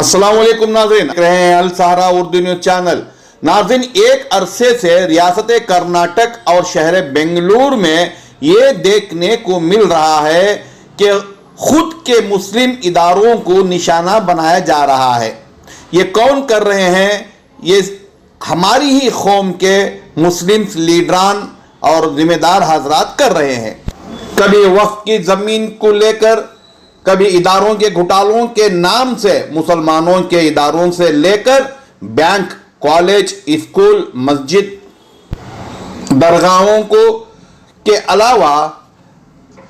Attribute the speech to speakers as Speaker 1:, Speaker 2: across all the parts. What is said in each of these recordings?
Speaker 1: अस्सलाम वालेकुम नाज़रीन, देख रहे हैं अल सहारा उर्दू न्यूज चैनल। नाज़रीन, एक अरसे से रियासत कर्नाटक और शहर बेंगलुरु में ये देखने को मिल रहा है कि खुद के मुस्लिम इदारों को निशाना बनाया जा रहा है। ये कौन कर रहे हैं? ये हमारी ही कौम के मुस्लिम लीडरान और जिम्मेदार हजरात कर रहे हैं। कभी वक्फ की ज़मीन को लेकर, कभी इदारों के घोटालों के नाम से मुसलमानों के इदारों से लेकर बैंक, कॉलेज, स्कूल, मस्जिद, दरगाहों को के अलावा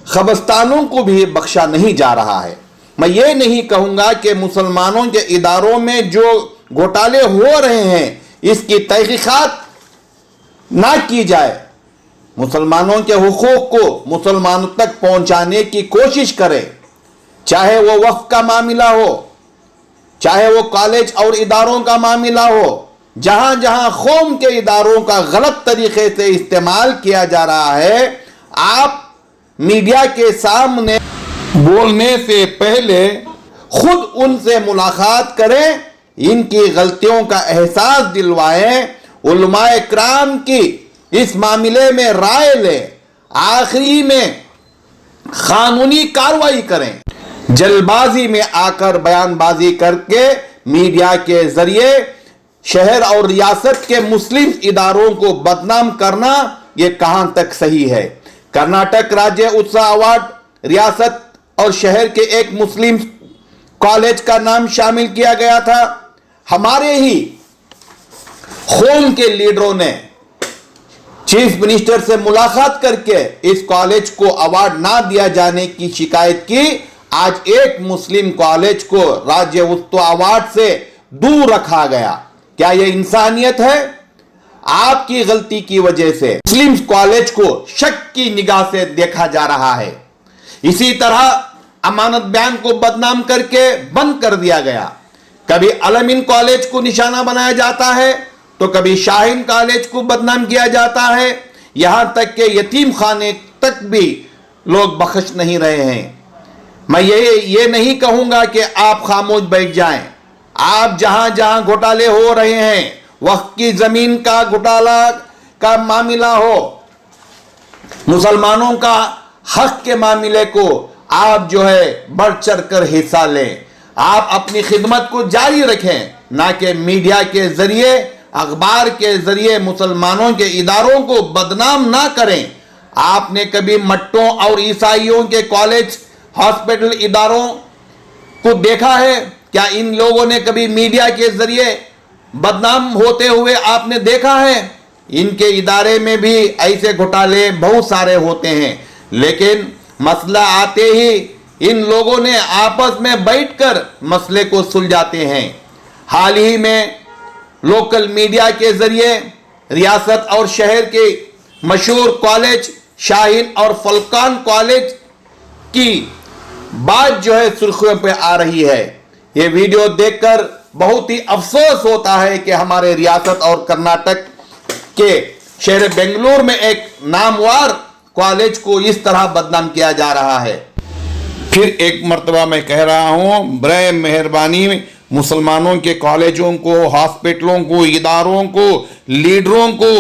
Speaker 1: कब्रिस्तानों को भी बख्शा नहीं जा रहा है। मैं ये नहीं कहूँगा कि मुसलमानों के इदारों में जो घोटाले हो रहे हैं इसकी तहकीकात ना की जाए, मुसलमानों के हुकूक को मुसलमानों तक पहुँचाने की कोशिश करें। चाहे वो वक्फ का मामला हो, चाहे वो कॉलेज और इदारों का मामला हो, जहां जहां कौम के इदारों का गलत तरीके से इस्तेमाल किया जा रहा है, आप मीडिया के सामने बोलने से पहले खुद उनसे मुलाकात करें, इनकी गलतियों का एहसास दिलवाएं, उलमाए इकराम की इस मामले में राय लें, आखिरी में कानूनी कार्रवाई करें। जल्दबाजी में आकर बयानबाजी करके मीडिया के जरिए शहर और रियासत के मुस्लिम इदारों को बदनाम करना यह कहां तक सही है? कर्नाटक राज्य उत्सव अवार्ड रियासत और शहर के एक मुस्लिम कॉलेज का नाम शामिल किया गया था। हमारे ही कौम के लीडरों ने चीफ मिनिस्टर से मुलाकात करके इस कॉलेज को अवार्ड ना दिया जाने की शिकायत की। आज एक मुस्लिम कॉलेज को राज्य उत्सव अवार्ड से दूर रखा गया। क्या यह इंसानियत है? आपकी गलती की वजह से मुस्लिम कॉलेज को शक की निगाह से देखा जा रहा है। इसी तरह अमानत बैंक को बदनाम करके बंद कर दिया गया। कभी अलमीन कॉलेज को निशाना बनाया जाता है तो कभी शाहीन कॉलेज को बदनाम किया जाता है। यहां तक कि यतीम खाने तक भी लोग बख्श नहीं रहे हैं। मैं ये नहीं कहूंगा कि आप खामोश बैठ जाएं। आप जहां जहां घोटाले हो रहे हैं, वक्फ की जमीन का घोटाला का मामला हो, मुसलमानों का हक के मामले को आप जो है बढ़ चढ़ कर हिस्सा लें। आप अपनी खिदमत को जारी रखें, ना कि मीडिया के जरिए, अखबार के जरिए मुसलमानों के इदारों को बदनाम ना करें। आपने कभी मट्टों और ईसाइयों के कॉलेज, हॉस्पिटल, इदारों को देखा है? क्या इन लोगों ने कभी मीडिया के जरिए बदनाम होते हुए आपने देखा है? इनके इदारे में भी ऐसे घोटाले बहुत सारे होते हैं, लेकिन मसला आते ही इन लोगों ने आपस में बैठकर मसले को सुलझाते हैं। हाल ही में लोकल मीडिया के जरिए रियासत और शहर के मशहूर कॉलेज शाहीन और फलकान कॉलेज की बात जो है सुर्खियों पे आ रही है। ये वीडियो देखकर बहुत ही अफसोस होता है कि हमारे रियासत और कर्नाटक के शहर बेंगलुरु में एक नामवर कॉलेज को इस तरह बदनाम किया जा रहा है। फिर एक मर्तबा मैं कह रहा हूँ, बराए मेहरबानी मुसलमानों के कॉलेजों को, हॉस्पिटलों को, इदारों को, लीडरों को,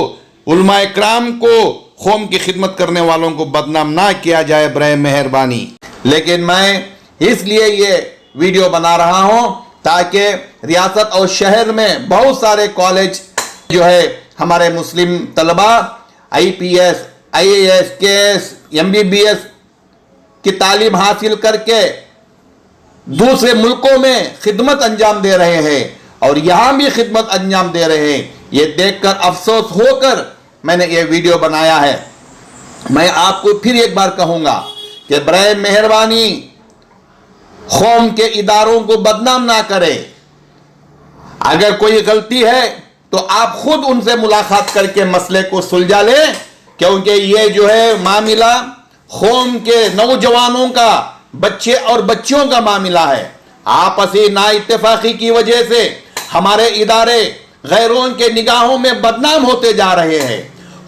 Speaker 1: उलमाए इकराम को, कौम की खिदमत करने वालों को बदनाम ना किया जाए, बराए मेहरबानी। लेकिन मैं इसलिए ये वीडियो बना रहा हूं ताकि रियासत और शहर में बहुत सारे कॉलेज जो है हमारे मुस्लिम तलबा IPS, IAS, KS, MBBS की तालीम हासिल करके दूसरे मुल्कों में खिदमत अंजाम दे रहे हैं और यहां भी खिदमत अंजाम दे रहे हैं। ये देखकर अफसोस होकर मैंने ये वीडियो बनाया है। मैं आपको फिर एक बार कहूंगा कि बराए मेहरबानी कौम के इदारों को बदनाम ना करें। अगर कोई गलती है तो आप खुद उनसे मुलाकात करके मसले को सुलझा लें, क्योंकि ये जो है मामला कौम के नौजवानों का, बच्चे और बच्चियों का मामला है। आपसी नाइत्तेफाकी की वजह से हमारे इदारे गैरों के निगाहों में बदनाम होते जा रहे हैं,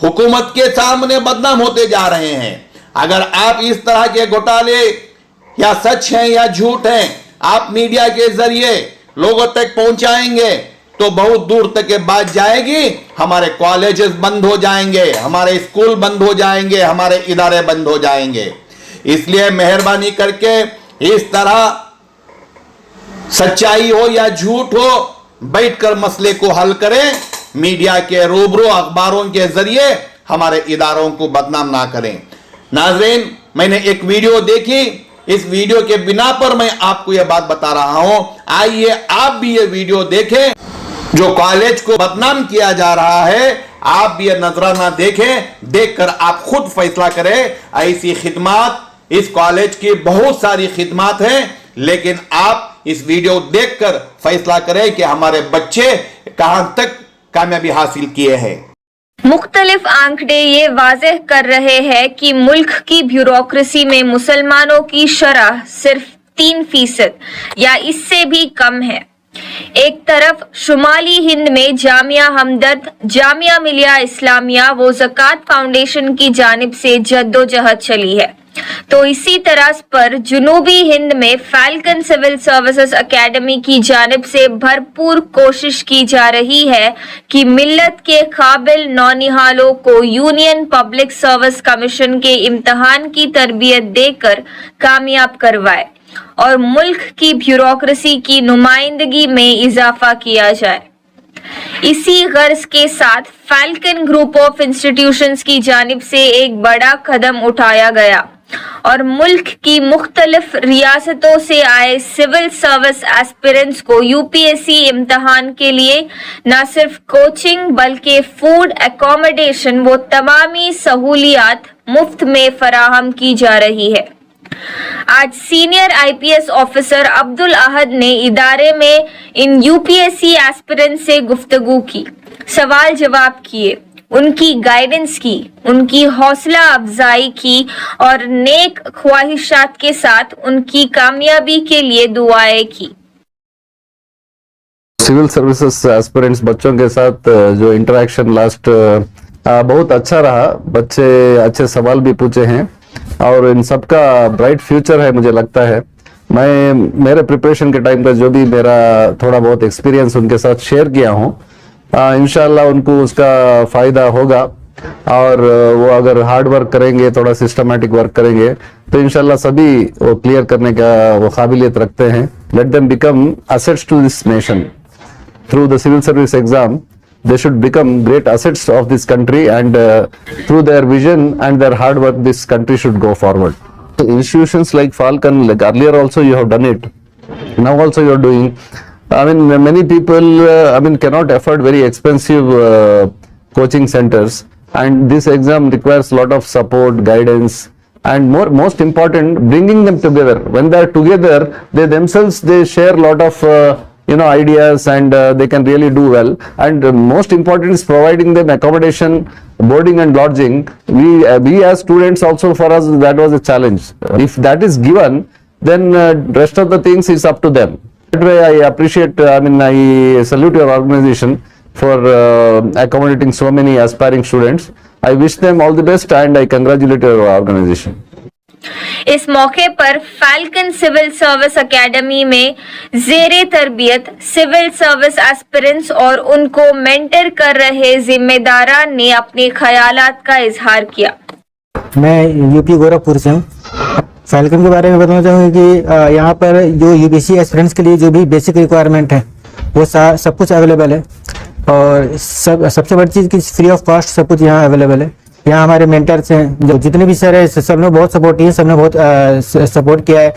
Speaker 1: हुकूमत के सामने बदनाम होते जा रहे हैं। अगर आप इस तरह के घोटाले या सच हैं या झूठ हैं, आप मीडिया के जरिए लोगों तक पहुंचाएंगे तो बहुत दूर तक ये बात जाएगी, हमारे कॉलेजेस बंद हो जाएंगे, हमारे स्कूल बंद हो जाएंगे, हमारे इदारे बंद हो जाएंगे। इसलिए मेहरबानी करके इस तरह सच्चाई हो या झूठ हो, बैठकर मसले को हल करें। मीडिया के रूबरू, अखबारों के जरिए हमारे इदारों को बदनाम ना करें। नाज़रीन, मैंने एक वीडियो देखी, इस वीडियो के बिना पर मैं आपको यह बात बता रहा हूं। आइए आप भी ये वीडियो देखें। जो कॉलेज को बदनाम किया जा रहा है, आप भी ये नजराना देखें, देखकर आप खुद फैसला करें। ऐसी खिदमत, इस कॉलेज की बहुत सारी खिदमत हैं, लेकिन आप इस वीडियो देखकर फैसला करें कि हमारे बच्चे कहां तक कामयाबी हासिल किए हैं।
Speaker 2: मुख्तलिफ आंकड़े ये वाज़ेह कर रहे हैं कि मुल्क की ब्यूरोक्रेसी में मुसलमानों की शरह सिर्फ 3% या इससे भी कम है। एक तरफ शुमाली हिंद में जामिया हमदर्द, जामिया मिलिया इस्लामिया व ज़कात फाउंडेशन की जानिब से जद्दोजहद चली है, तो इसी तरह पर जुनूबी हिंद में फैल्कन सिविल सर्विसेज एकेडमी की जानिब से भरपूर कोशिश की जा रही है कि मिल्लत के काबिल नौनिहालों को यूनियन पब्लिक सर्विस कमीशन के इम्तहान की तरबियत देकर कामयाब करवाए और मुल्क की ब्यूरोक्रेसी की नुमाइंदगी में इजाफा किया जाए। इसी गर्ज के साथ फैल्कन ग्रुप ऑफ इंस्टीट्यूशंस की जानिब से एक बड़ा कदम उठाया गया और मुल्क की मुख्तलिफ रियासतों से आए सिविल सर्विस एस्पिरेंट्स को यूपीएससी इम्तहान के लिए न सिर्फ कोचिंग बल्कि फूड, एकोमोडेशन वो तमामी सहूलियात मुफ्त में फराहम की जा रही है। आज सीनियर आईपीएस ऑफिसर अब्दुल अहद ने इदारे में इन यूपीएससी एस्पिरेंट्स से गुफ्तगू की, सवाल जवाब किए, उनकी गाइडेंस की, उनकी हौसला अफजाई की और नेक ख्वाहिशात के साथ उनकी कामयाबी के लिए दुआएं की।
Speaker 3: सिविल सर्विसेज एस्पिरेंट्स बच्चों के साथ जो इंटरेक्शन लास्ट बहुत अच्छा रहा। बच्चे अच्छे सवाल भी पूछे हैं और इन सबका ब्राइट फ्यूचर है मुझे लगता है। मैं मेरे प्रिपरेशन के टाइम पर जो भी मेरा थोड़ा बहुत एक्सपीरियंस उनके साथ शेयर किया हूँ, इंशाल्लाह उनको उसका फ़ायदा होगा और वो अगर हार्ड वर्क करेंगे, थोड़ा सिस्टमैटिक वर्क करेंगे तो इंशाल्लाह सभी वो क्लियर करने का वो काबिलियत रखते हैं। Let them become assets to this nation through the civil service exam. They should become great assets of this country and through their vision and their hard work this country should go forward. So institutions like Falcon, like earlier also you have done it, now also you are doing. I mean many people cannot afford very expensive coaching centers, and this exam requires a lot of support, guidance, and most important, bringing them together. When they are together, they themselves they share a lot of ideas and they can really do well. And most important is providing them accommodation, boarding and lodging. We as students also, for us that was a challenge. If that is given, then rest of the things is up to them. That way I appreciate, I salute your organization for accommodating so many aspiring students. I wish them all the best and I congratulate your organization.
Speaker 2: इस मौके पर falcon civil service academy में ज़ेरे तरबियत civil service aspirants और उनको mentor कर रहे जिम्मेदारान ने अपने ख्यालात का इजहार किया।
Speaker 4: मैं यूपी गोरखपुर से हूँ। फैल्कन के बारे में बताना चाहूँगी कि यहाँ पर जो यूपीएससी एस्पिरेंट्स के लिए जो भी बेसिक रिक्वायरमेंट है वो सब कुछ अवेलेबल है और सबसे बड़ी चीज़ कि फ्री ऑफ कॉस्ट सब कुछ यहाँ अवेलेबल है। यहाँ हमारे मेंटर्स हैं जो जितने भी सर है सब ने बहुत सपोर्ट किया, सब ने बहुत सपोर्ट किया है।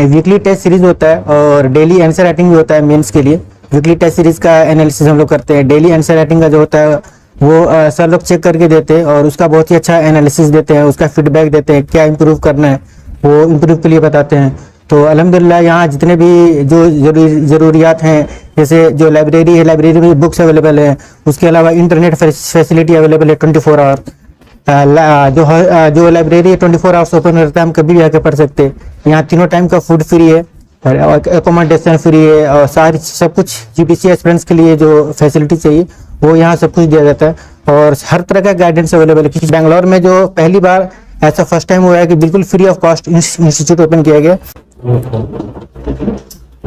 Speaker 4: वीकली टेस्ट सीरीज होता है और डेली आंसर राइटिंग भी होता है मेंस के लिए। वीकली टेस्ट सीरीज का एनालिसिस हम लोग करते हैं। डेली आंसर राइटिंग का जो होता है वो सर लोग चेक करके देते हैं और उसका बहुत ही अच्छा एनालिसिस देते हैं, उसका फीडबैक देते हैं, क्या इम्प्रूव करना है वो इम्प्रूव के लिए बताते हैं। तो अल्हम्दुलिल्लाह यहाँ जितने भी जो ज़रूरियात हैं, जैसे जो लाइब्रेरी है, लाइब्रेरी में बुक्स अवेलेबल है, उसके अलावा इंटरनेट फैसिलिटी अवेलेबल है 24 आवर। जो लाइब्रेरी 24 आवर्स ओपन रहता है, हम कभी भी आके पढ़ सकते हैं। यहाँ तीनों टाइम का फूड फ्री है और एकोमोडेशन फ्री है और सारी सब कुछ यूपीएससी एस्पिरेंट्स के लिए जो फैसिलिटी चाहिए वो यहाँ सब कुछ दिया जाता है और हर तरह का गाइडेंस अवेलेबल है। क्योंकि बेंगलोर में जो पहली बार ऐसा फर्स्ट टाइम हुआ है कि बिल्कुल free of cost institute open किया गया।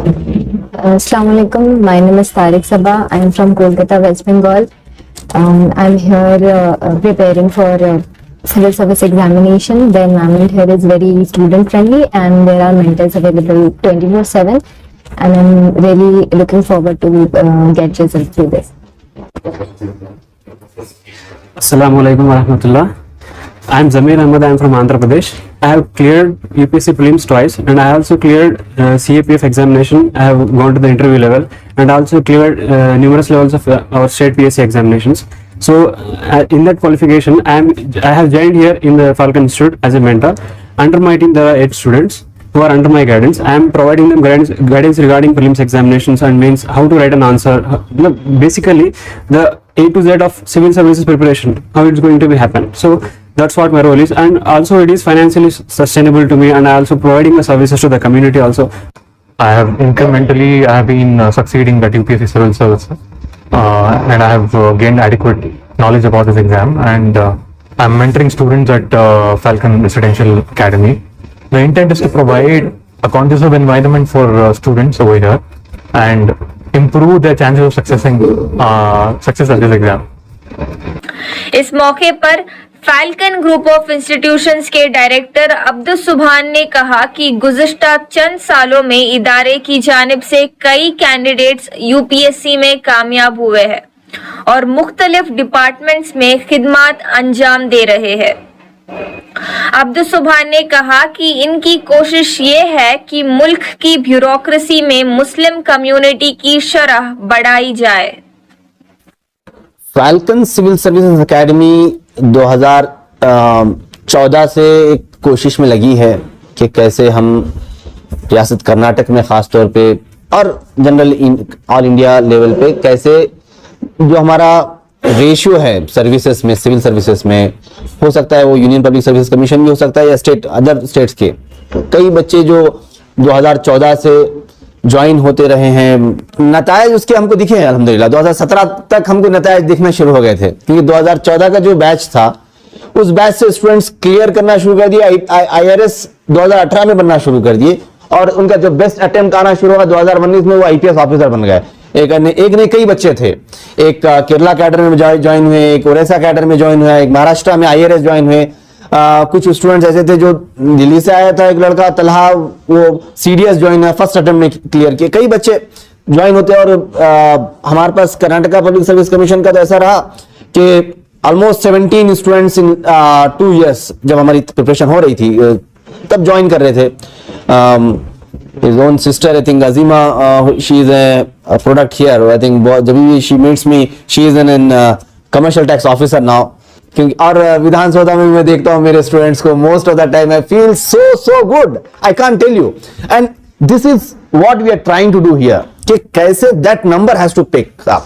Speaker 5: Assalamu alaikum. My name is Tariq Sabah. I am from Kolkata, West Bengal. I'm here preparing for civil service examination. The environment here is very student friendly and there are mentors available 24/7. And I'm really looking forward to get results through this.
Speaker 6: Assalamu alaikum wa rahmatullah. I am Zamir Ahmed. I am from Andhra Pradesh. I have cleared UPSC prelims twice, and I also cleared CAPF examination. I have gone to the interview level, and also cleared numerous levels of our state PSC examinations. So, in that qualification, I have joined here in the Falcon Institute as a mentor. Under my team, there are 8 students who are under my guidance. I am providing them guidance regarding prelims examinations and means how to write an answer. Basically, the A to Z of civil services preparation, how it's going to be happen. So that's what my role is, and also it is financially sustainable to me, and I also providing the services to the community also.
Speaker 7: I have been succeeding at UPSC Civil Services, and I have gained adequate knowledge about this exam, and I'm mentoring students at Falcon Residential Academy. The intent is to provide a conducive environment for students over here and improve their chances of success at this exam.
Speaker 2: इस मौके पर falcon group of institutions के director Abdul सुभान ने कहा कि गुज़िश्ता चंद सालों में इदारे की जानिब से कई कैंडिडेट्स यूपीएससी में कामयाब हुए हैं और मुख्तलिफ डिपार्टमेंट्स में खिदमत अंजाम दे रहे हैं। अब्दुल सुभान ने कहा कि इनकी कोशिश ये है कि मुल्क की ब्यूरोक्रेसी में मुस्लिम कम्युनिटी की शरह बढ़ाई जाए।
Speaker 8: फैल्कन सिविल सर्विसेज एकेडमी 2014 से एक कोशिश में लगी है कि कैसे हम रियासत कर्नाटक में ख़ास तौर पे और जनरल ऑल इंडिया लेवल पे कैसे जो हमारा रेशियो है सर्विसेज में, सिविल सर्विसेज में, हो सकता है वो यूनियन पब्लिक सर्विस कमीशन भी हो सकता है या अदर स्टेट्स के कई बच्चे जो 2014 से ज्वाइन होते रहे हैं, नतायज उसके हमको दिखे हैं अल्हम्दुलिल्लाह। 2017 तक हमको नतायज दिखना शुरू हो गए थे, क्योंकि 2014 का जो बैच था उस बैच से स्टूडेंट्स क्लियर करना शुरू कर दिए, IRS 2018 में बनना शुरू कर दिए और उनका जो बेस्ट अटेम्प्ट आना शुरू हुआ 2019 में वो IPS ऑफिसर बन गए। एक ने कई बच्चे थे, एक केरला कैडर में ज्वाइन हुए, एक ओडिशा कैडर में ज्वाइन हुआ, एक महाराष्ट्र में IRS ज्वाइन हुए। कुछ स्टूडेंट्स ऐसे थे जो दिल्ली से आया था, एक लड़का तलहा, वो CDS ज्वाइन है, फर्स्ट अटेम्प्ट में क्लियर किए। कई बच्चे ज्वाइन होते हैं और हमारे पास कर्नाटका पब्लिक सर्विस कमीशन का तो ऐसा रहा कि ऑलमोस्ट 17 स्टूडेंट्स इन 2 years जब हमारी प्रिपरेशन हो रही थी तब ज्वाइन कर रहे थे। His own sister, I think Azima, she is a product here. I think जब भी she meets me, she is an commercial tax officer now. क्योंकि और विधानसभा में मैं देखता हूँ मेरे स्टूडेंट्स को, most of the time I feel so good, I can't tell you, and this is what we are trying to do here कि कैसे that number has to pick up.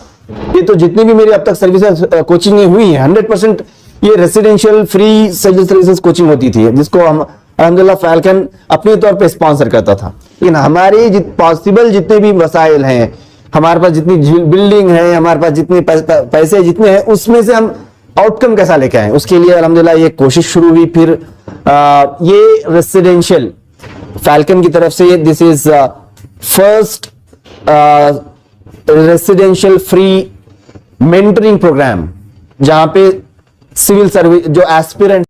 Speaker 8: ये तो जितनी भी मेरी अब तक सर्विसेज कोचिंग हुई है 100% ये रेसिडेंशियल फ्री सर्विसेज कोचिंग होती थी, जिसको हम अल्हम्दुलिल्लाह फैल्कन अपने तौर पे स्पॉन्सर करता था। लेकिन हमारे पॉसिबल जितने भी वसाइल हैं, हमारे पास जितनी बिल्डिंग है, हमारे पास जितने पैसे जितने हैं, उसमें से हम आउटकम कैसा लेके आए, उसके लिए अल्हम्दुलिल्लाह ये कोशिश शुरू हुई। फिर ये रेसिडेंशियल फैल्कन की तरफ से this is first residential free mentoring program, जहां पे सिविल सर्विस जो एस्पिरेंट